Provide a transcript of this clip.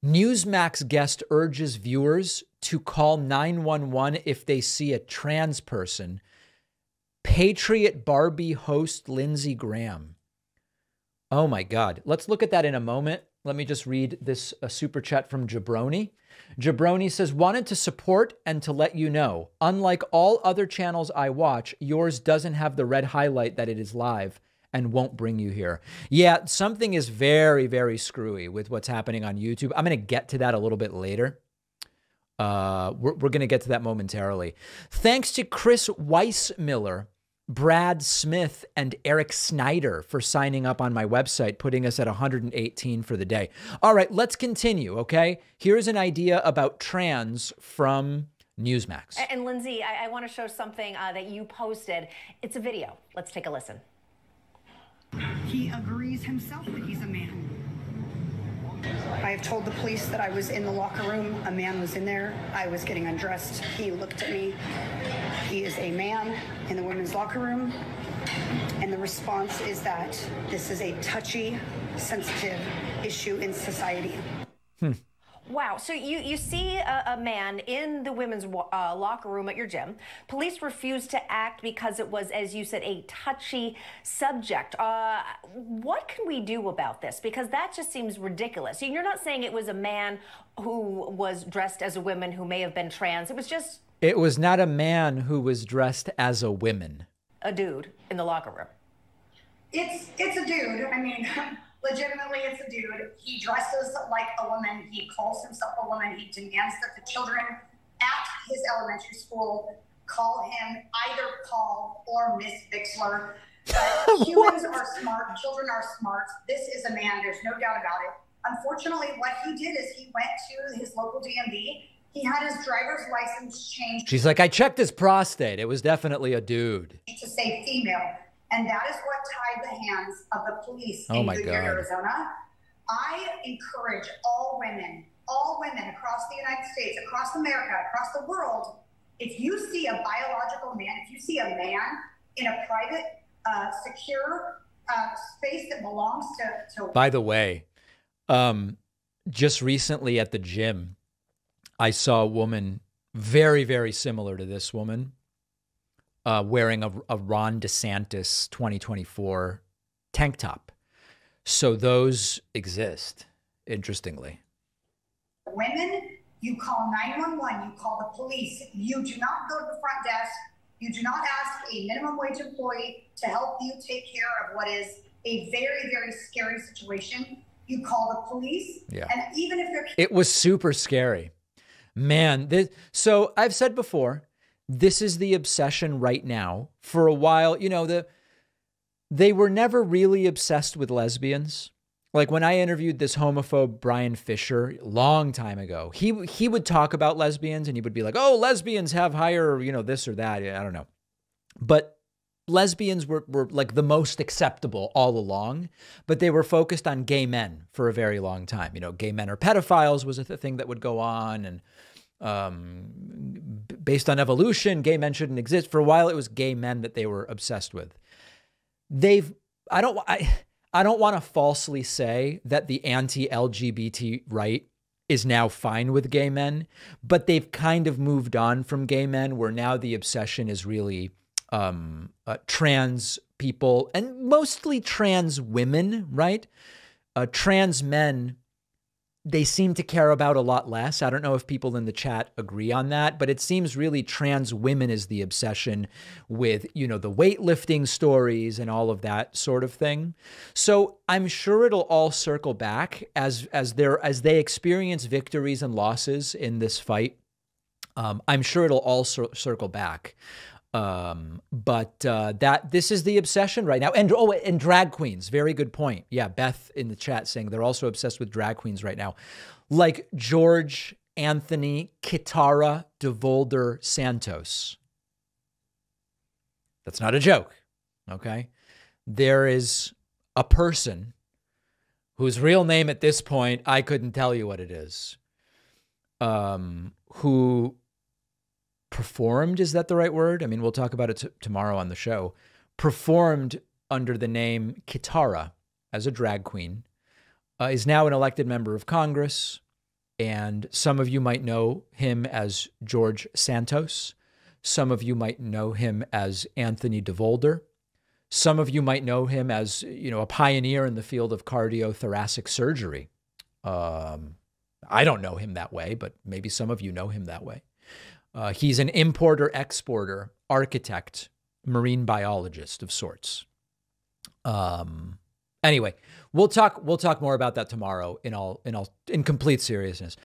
Newsmax guest urges viewers to call 911 if they see a trans person. Patriot Barbie host Lindsey Graham. Oh my God. Let's look at that in a moment. Let me just read this super chat from Jabroni. Jabroni says, wanted to support and to let you know, unlike all other channels I watch, yours doesn't have the red highlight that it is live and won't bring you here. Yeah, something is very, very screwy with what's happening on YouTube. I'm going to get to that a little bit later. We're going to get to that momentarily. Thanks to Chris Weissmiller, Brad Smith, and Eric Snyder for signing up on my website, putting us at 118 for the day. All right, let's continue, okay? Here's an idea about trans from Newsmax. And Lindsay, I want to show something that you posted. It's a video. Let's take a listen. He agrees himself that he's a man. I have told the police that I was in the locker room. A man was in there. I was getting undressed. He looked at me. He is a man in the women's locker room. And the response is that this is a touchy, sensitive issue in society. Wow. So you see a man in the women's locker room at your gym. Police refused to act because it was, as you said, a touchy subject. What can we do about this? Because that just seems ridiculous. You're not saying it was a man who was dressed as a woman who may have been trans. It was just... It was not a man who was dressed as a woman. A dude in the locker room. It's a dude. I mean... Legitimately, it's a dude. He dresses like a woman. He calls himself a woman. He demands that the children at his elementary school call him either Paul or Miss Bixler. But humans are smart. Children are smart. This is a man. There's no doubt about it. Unfortunately, what he did is he went to his local DMV. He had his driver's license changed. She's like, I checked his prostate. It was definitely a dude. To say female. And that is what tied the hands of the police in Goodyear, Arizona. I encourage all women across the United States, across America, across the world, if you see a biological man, if you see a man in a private, secure space that belongs to... By the way, just recently at the gym, I saw a woman very, very similar to this woman. Wearing a Ron DeSantis 2024 tank top. So those exist, interestingly. Women, you call 911, you call the police. You do not go to the front desk. You do not ask a minimum wage employee to help you take care of what is a very, very scary situation. You call the police. Yeah. And even if they're... It was super scary. Man, so I've said before, this is the obsession right now. For a while, you know, they were never really obsessed with lesbians. Like when I interviewed this homophobe Brian Fisher a long time ago, he would talk about lesbians and he would be like, oh, lesbians have higher, you know, this or that. I don't know. But lesbians were like the most acceptable all along, but they were focused on gay men for a very long time. You know, gay men are pedophiles was a thing that would go on, and based on evolution, gay men shouldn't exist. For a while, it was gay men that they were obsessed with. I don't want to falsely say that the anti-LGBT right is now fine with gay men, but they've kind of moved on from gay men, where now the obsession is really trans people, and mostly trans women, right? Trans men, they seem to care about a lot less. I don't know if people in the chat agree on that, but it seems really trans women is the obsession with, you know, the weightlifting stories and all of that sort of thing. So I'm sure it'll all circle back as they experience victories and losses in this fight. I'm sure it'll all circle back. But this is the obsession right now. And drag queens, very good point. Yeah, Beth in the chat saying they're also obsessed with drag queens right now. Like George Anthony Kitara DeVolder Santos. That's not a joke, okay? There is a person whose real name at this point, I couldn't tell you what it is, who performed, is that the right word? I mean, we'll talk about it tomorrow on the show. Performed under the name Kitara as a drag queen, is now an elected member of Congress, And some of you might know him as George Santos. Some of you might know him as Anthony DeVolder. Some of you might know him as, a pioneer in the field of cardiothoracic surgery. I don't know him that way, but maybe some of you know him that way. He's an importer, exporter, architect, marine biologist of sorts. Anyway, we'll talk more about that tomorrow in complete seriousness.